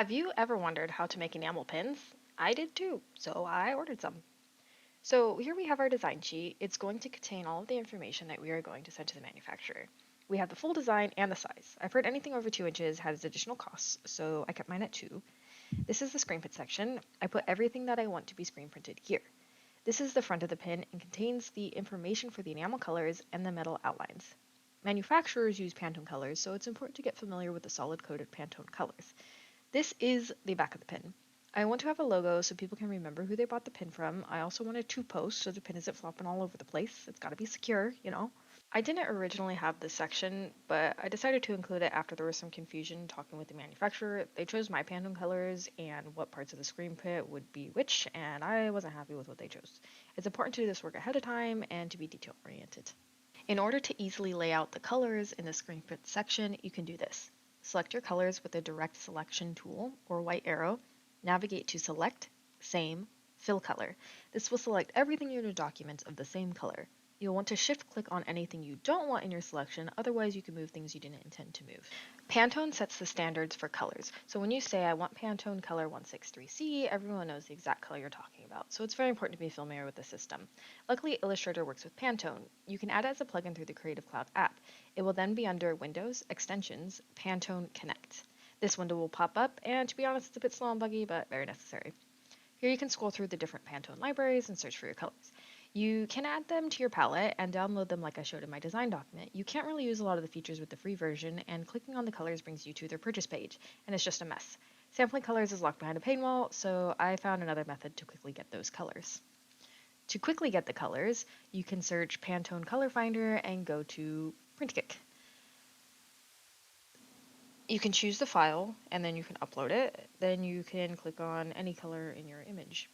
Have you ever wondered how to make enamel pins? I did too, so I ordered some. So here we have our design sheet. It's going to contain all of the information that we are going to send to the manufacturer. We have the full design and the size. I've heard anything over 2 inches has additional costs, so I kept mine at 2. This is the screen print section. I put everything that I want to be screen printed here. This is the front of the pin and contains the information for the enamel colors and the metal outlines. Manufacturers use Pantone colors, so it's important to get familiar with the solid coated Pantone colors. This is the back of the pin. I want to have a logo so people can remember who they bought the pin from. I also wanted to post so the pin isn't flopping all over the place. It's got to be secure. I didn't originally have this section, but I decided to include it after there was some confusion talking with the manufacturer. They chose my Pantone colors and what parts of the screen print would be which, and I wasn't happy with what they chose. It's important to do this work ahead of time and to be detail oriented. In order to easily lay out the colors in the screen print section, you can do this. Select your colors with the direct selection tool or white arrow. Navigate to Select, Same, Fill Color. This will select everything in your documents of the same color. You'll want to shift click on anything you don't want in your selection, otherwise you can move things you didn't intend to move. Pantone sets the standards for colors, so when you say I want Pantone color 163C, everyone knows the exact color you're talking about, so it's very important to be familiar with the system. Luckily, Illustrator works with Pantone. You can add it as a plugin through the Creative Cloud app. It will then be under Windows, Extensions, Pantone Connect. This window will pop up, and to be honest, it's a bit slow and buggy, but very necessary. Here you can scroll through the different Pantone libraries and search for your colors. You can add them to your palette and download them like I showed in my design document. You can't really use a lot of the features with the free version, and clicking on the colors brings you to their purchase page, and it's just a mess. Sampling colors is locked behind a paywall, so I found another method to quickly get those colors. To quickly get the colors, you can search Pantone Color Finder and go to PrintKick. You can choose the file, and then you can upload it. Then you can click on any color in your image.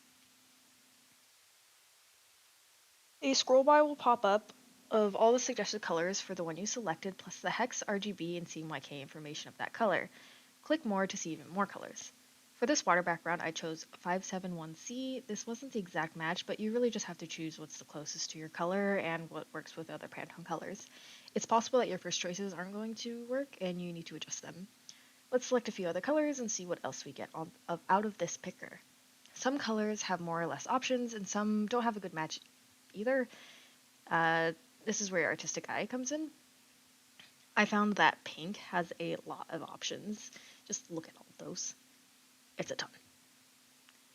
A scroll bar will pop up of all the suggested colors for the one you selected, plus the hex, RGB, and CMYK information of that color. Click More to see even more colors. For this water background, I chose 571C. This wasn't the exact match, but you really just have to choose what's the closest to your color and what works with other Pantone colors. It's possible that your first choices aren't going to work, and you need to adjust them. Let's select a few other colors and see what else we get out of this picker. Some colors have more or less options, and some don't have a good match either. This is where your artistic eye comes in. I found that pink has a lot of options. Just look at all of those. It's a ton.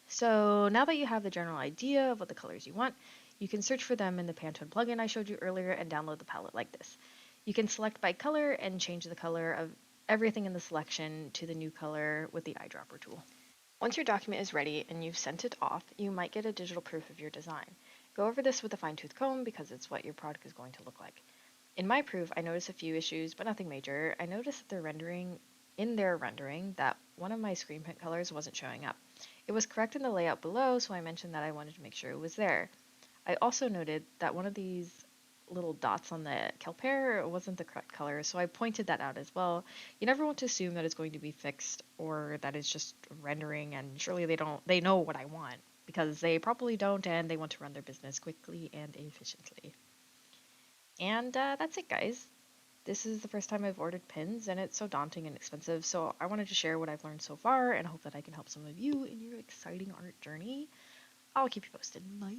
So now that you have the general idea of what the colors you want, you can search for them in the Pantone plugin I showed you earlier and download the palette like this. You can select by color and change the color of everything in the selection to the new color with the eyedropper tool. Once your document is ready and you've sent it off, you might get a digital proof of your design. Go over this with a fine-tooth comb because it's what your product is going to look like. In my proof, I noticed a few issues, but nothing major. I noticed that in their rendering that one of my screen print colors wasn't showing up. It was correct in the layout below, so I mentioned that I wanted to make sure it was there. I also noted that one of these little dots on the kelp hair wasn't the correct color, so I pointed that out as well. You never want to assume that it's going to be fixed or that it's just rendering, and surely they know what I want, because they probably don't, and they want to run their business quickly and efficiently. And that's it, guys. This is the first time I've ordered pins, and it's so daunting and expensive, so I wanted to share what I've learned so far and hope that I can help some of you in your exciting art journey. I'll keep you posted. Bye!